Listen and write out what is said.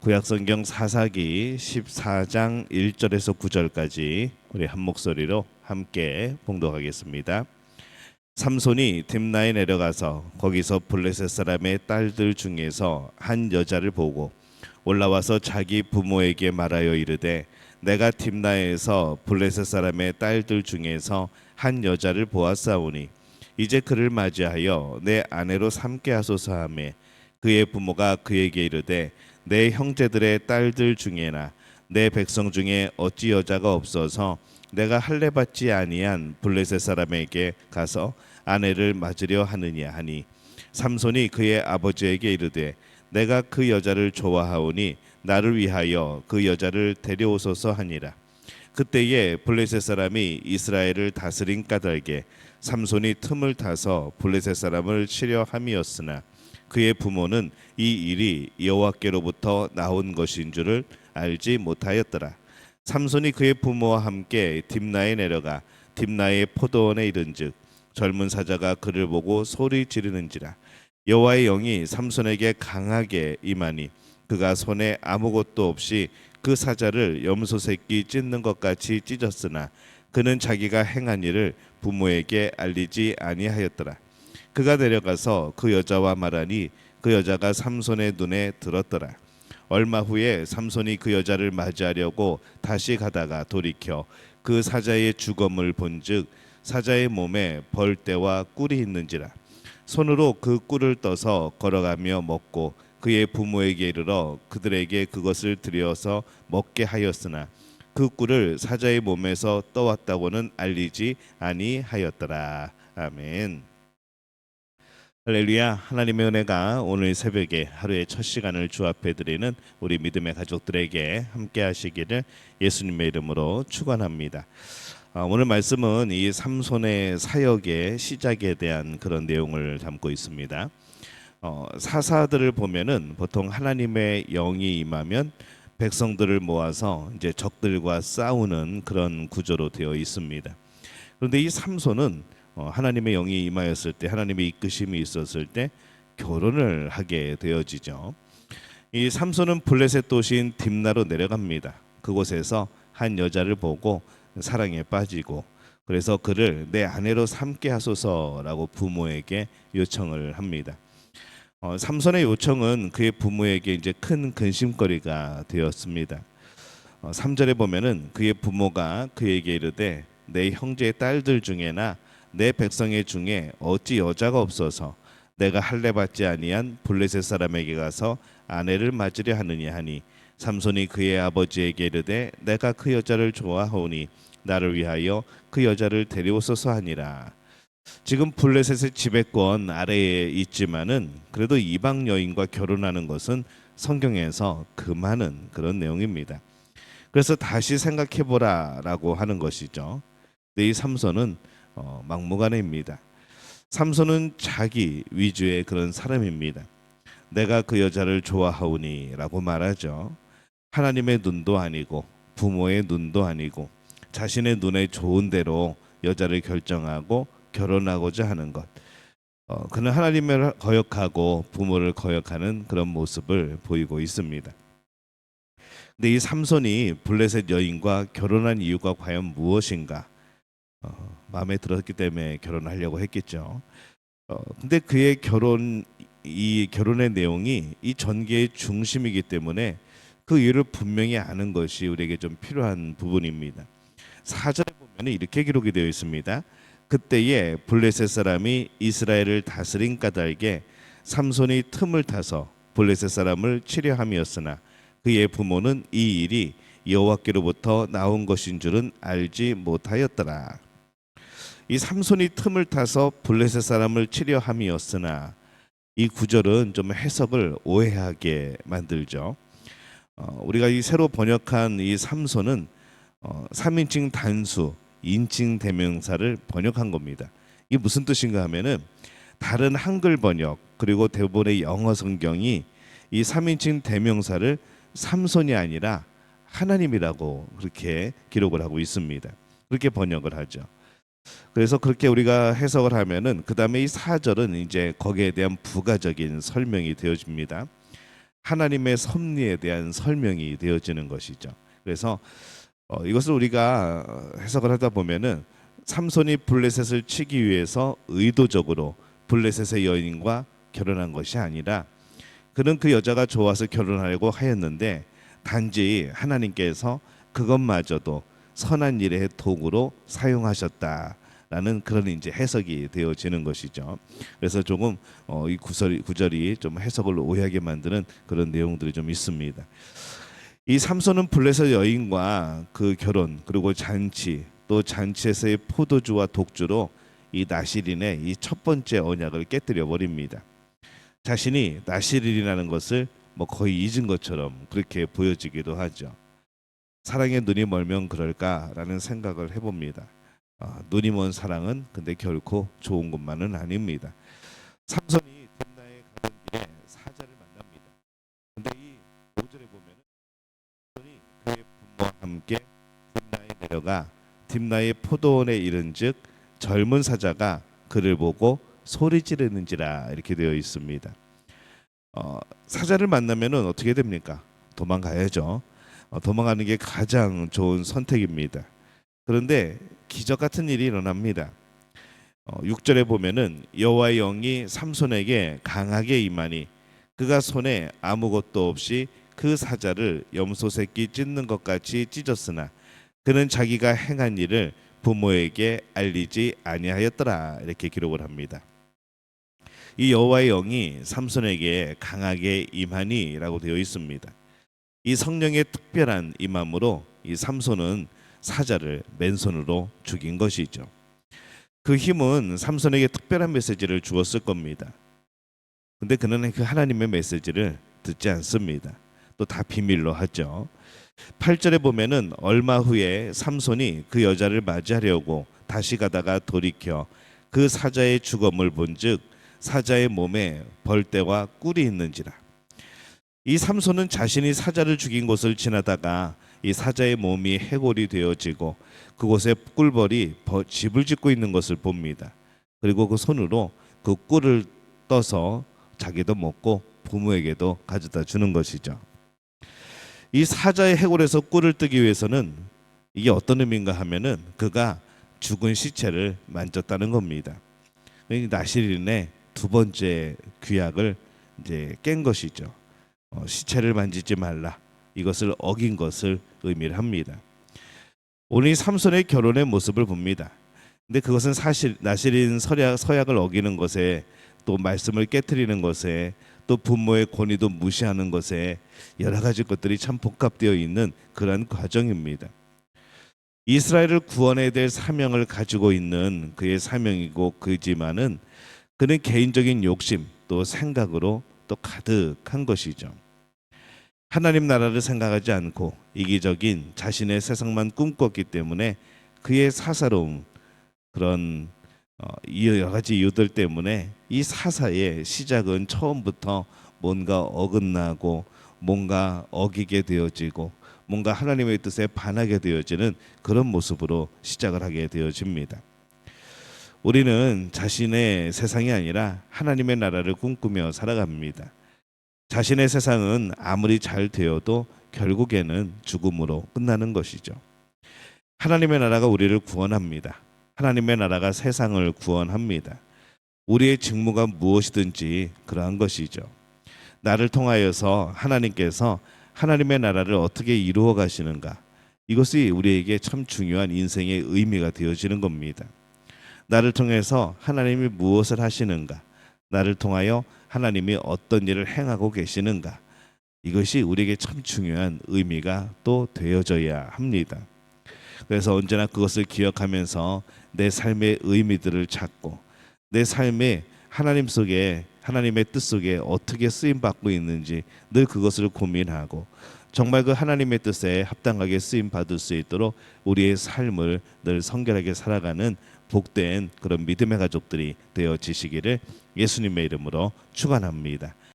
구약성경 사사기 14장 1절에서 9절까지 우리 한 목소리로 함께 봉독하겠습니다. 삼손이 딥나에 내려가서 거기서 블레셋 사람의 딸들 중에서 한 여자를 보고 올라와서 자기 부모에게 말하여 이르되 내가 딥나에서 블레셋 사람의 딸들 중에서 한 여자를 보았사오니 이제 그를 맞이하여 내 아내로 삼게 하소서 하매 그의 부모가 그에게 이르되 내 형제들의 딸들 중에나 내 백성 중에 어찌 여자가 없어서 내가 할례 받지 아니한 블레셋 사람에게 가서 아내를 맞으려 하느냐 하니 삼손이 그의 아버지에게 이르되 내가 그 여자를 좋아하오니 나를 위하여 그 여자를 데려오소서 하니라. 그때에 블레셋 사람이 이스라엘을 다스린 까닭에 삼손이 틈을 타서 블레셋 사람을 치려 함이었으나 그의 부모는 이 일이 여호와께로부터 나온 것인 줄을 알지 못하였더라. 삼손이 그의 부모와 함께 딥나에 내려가 딥나의 포도원에 이른즉 젊은 사자가 그를 보고 소리 지르는지라. 여호와의 영이 삼손에게 강하게 임하니 그가 손에 아무것도 없이 그 사자를 염소 새끼 찢는 것 같이 찢었으나 그는 자기가 행한 일을 부모에게 알리지 아니하였더라. 그가 내려가서 그 여자와 말하니 그 여자가 삼손의 눈에 들었더라. 얼마 후에 삼손이 그 여자를 맞이하려고 다시 가다가 돌이켜 그 사자의 주검을 본즉 사자의 몸에 벌떼와 꿀이 있는지라. 손으로 그 꿀을 떠서 걸어가며 먹고 그의 부모에게 이르러 그들에게 그것을 드려서 먹게 하였으나 그 꿀을 사자의 몸에서 떠왔다고는 알리지 아니하였더라. 아멘. 할렐루야. 하나님의 은혜가 오늘 새벽에 하루의 첫 시간을 주 앞에 드리는 우리 믿음의 가족들에게 함께 하시기를 예수님의 이름으로 축원합니다. 오늘 말씀은 이 삼손의 사역의 시작에 대한 그런 내용을 담고 있습니다. 사사들을 보면은 보통 하나님의 영이 임하면 백성들을 모아서 이제 적들과 싸우는 그런 구조로 되어 있습니다. 그런데 이 삼손은 하나님의 영이 임하였을 때, 하나님의 이끄심이 있었을 때 결혼을 하게 되어지죠. 이 삼손은 블레셋 도시인 딥나로 내려갑니다. 그곳에서 한 여자를 보고 사랑에 빠지고 그래서 그를 내 아내로 삼게 하소서라고 부모에게 요청을 합니다. 삼손의 요청은 그의 부모에게 이제 큰 근심거리가 되었습니다. 3절에 보면은 그의 부모가 그에게 이르되 내 형제의 딸들 중에나 내 백성의 중에 어찌 여자가 없어서 내가 할례 받지 아니한 블레셋 사람에게 가서 아내를 맞으려 하느냐 하니 삼손이 그의 아버지에게 이르되 내가 그 여자를 좋아하오니 나를 위하여 그 여자를 데려오소서 하니라. 지금 블레셋의 지배권 아래에 있지만은 그래도 이방 여인과 결혼하는 것은 성경에서 금하는 그런 내용입니다. 그래서 다시 생각해보라라고 하는 것이죠. 근데 이 삼손은 막무가내입니다. 삼손은 자기 위주의 그런 사람입니다. 내가 그 여자를 좋아하오니라고 말하죠. 하나님의 눈도 아니고 부모의 눈도 아니고 자신의 눈에 좋은 대로 여자를 결정하고 결혼하고자 하는 것. 그는 하나님을 거역하고 부모를 거역하는 그런 모습을 보이고 있습니다. 근데 이 삼손이 블레셋 여인과 결혼한 이유가 과연 무엇인가? 마음에 들었기 때문에 결혼하려고 했겠죠. 근데 그의 이 결혼의 내용이 이 전개의 중심이기 때문에 그 이유를 분명히 아는 것이 우리에게 좀 필요한 부분입니다. 4절에 보면 이렇게 기록이 되어 있습니다. 그때에 블레셋 사람이 이스라엘을 다스린 까닭에 삼손이 틈을 타서 블레셋 사람을 치려 함이었으나 그의 부모는 이 일이 여호와께로부터 나온 것인 줄은 알지 못하였더라. 이 삼손이 틈을 타서 블레셋 사람을 치려 함이었으나 이 구절은 좀 해석을 오해하게 만들죠. 우리가 이 새로 번역한 이 삼손은 3인칭 단수 인칭 대명사를 번역한 겁니다. 이게 무슨 뜻인가 하면은 다른 한글 번역 그리고 대부분의 영어 성경이 이 3인칭 대명사를 삼손이 아니라 하나님이라고 그렇게 기록을 하고 있습니다. 그렇게 번역을 하죠. 그래서 그렇게 우리가 해석을 하면은 그 다음에 이 4절은 이제 거기에 대한 부가적인 설명이 되어집니다. 하나님의 섭리에 대한 설명이 되어지는 것이죠. 그래서 이것을 우리가 해석을 하다 보면은 삼손이 블레셋을 치기 위해서 의도적으로 블레셋의 여인과 결혼한 것이 아니라 그는 그 여자가 좋아서 결혼하려고 하였는데 단지 하나님께서 그것마저도 선한 일의 도구로 사용하셨다라는 그런 이제 해석이 되어지는 것이죠. 그래서 조금 이 구절이 좀 해석을 오해하게 만드는 그런 내용들이 좀 있습니다. 이 삼손은 블레셋 여인과 그 결혼 그리고 잔치 또 잔치에서의 포도주와 독주로 이 나실인의 이 첫 번째 언약을 깨뜨려 버립니다. 자신이 나실인이라는 것을 뭐 거의 잊은 것처럼 그렇게 보여지기도 하죠. 사랑의 눈이 멀면 그럴까라는 생각을 해봅니다. 눈이 먼 사랑은 근데 결코 좋은 것만은 아닙니다. 삼손이 딥나에 가던 길에 사자를 만납니다. 근데 이 5절에 보면 삼손이 그의 부모와 함께 딥나에 내려가 딥나의 포도원에 이른즉 젊은 사자가 그를 보고 소리 지르는지라 이렇게 되어 있습니다. 사자를 만나면은 어떻게 됩니까? 도망가야죠. 도망가는 게 가장 좋은 선택입니다. 그런데 기적 같은 일이 일어납니다. 6절에 보면은 여호와의 영이 삼손에게 강하게 임하니 그가 손에 아무것도 없이 그 사자를 염소 새끼 찢는 것 같이 찢었으나 그는 자기가 행한 일을 부모에게 알리지 아니하였더라 이렇게 기록을 합니다. 이 여호와의 영이 삼손에게 강하게 임하니라고 되어 있습니다. 이 성령의 특별한 임함으로 이 삼손은 사자를 맨손으로 죽인 것이죠. 그 힘은 삼손에게 특별한 메시지를 주었을 겁니다. 근데 그는 그 하나님의 메시지를 듣지 않습니다. 또 다 비밀로 하죠. 8절에 보면은 얼마 후에 삼손이 그 여자를 맞이하려고 다시 가다가 돌이켜 그 사자의 죽음을 본즉 사자의 몸에 벌떼와 꿀이 있는지라. 이 삼손은 자신이 사자를 죽인 곳을 지나다가 이 사자의 몸이 해골이 되어지고 그곳에 꿀벌이 집을 짓고 있는 것을 봅니다. 그리고 그 손으로 그 꿀을 떠서 자기도 먹고 부모에게도 가져다 주는 것이죠. 이 사자의 해골에서 꿀을 뜨기 위해서는 이게 어떤 의미인가 하면은 그가 죽은 시체를 만졌다는 겁니다. 나실인의 두 번째 규약을 이제 깬 것이죠. 시체를 만지지 말라. 이것을 어긴 것을 의미를 합니다. 오늘 삼손의 결혼의 모습을 봅니다. 근데 그것은 사실 나실인 서약을 어기는 것에 또 말씀을 깨트리는 것에 또 부모의 권위도 무시하는 것에 여러 가지 것들이 참 복합되어 있는 그러한 과정입니다. 이스라엘을 구원해야 될 사명을 가지고 있는 그의 사명이고 그지만은 그는 개인적인 욕심 또 생각으로 또 가득한 것이죠. 하나님 나라를 생각하지 않고 이기적인 자신의 세상만 꿈꿨기 때문에 그의 사사로움 그런 여러 가지 이유들 때문에 이 사사의 시작은 처음부터 뭔가 어긋나고 뭔가 어기게 되어지고 뭔가 하나님의 뜻에 반하게 되어지는 그런 모습으로 시작을 하게 되어집니다. 우리는 자신의 세상이 아니라 하나님의 나라를 꿈꾸며 살아갑니다. 자신의 세상은 아무리 잘 되어도 결국에는 죽음으로 끝나는 것이죠. 하나님의 나라가 우리를 구원합니다. 하나님의 나라가 세상을 구원합니다. 우리의 직무가 무엇이든지 그러한 것이죠. 나를 통하여서 하나님께서 하나님의 나라를 어떻게 이루어 가시는가, 이것이 우리에게 참 중요한 인생의 의미가 되어지는 겁니다. 나를 통해서 하나님이 무엇을 하시는가, 나를 통하여 하나님이 어떤 일을 행하고 계시는가, 이것이 우리에게 참 중요한 의미가 또 되어져야 합니다. 그래서 언제나 그것을 기억하면서 내 삶의 의미들을 찾고 내 삶에 하나님 속에 하나님의 뜻 속에 어떻게 쓰임 받고 있는지 늘 그것을 고민하고 정말 그 하나님의 뜻에 합당하게 쓰임 받을 수 있도록 우리의 삶을 늘 성결하게 살아가는 복된 그런 믿음의 가족들이 되어지시기를 예수님의 이름으로 축원합니다.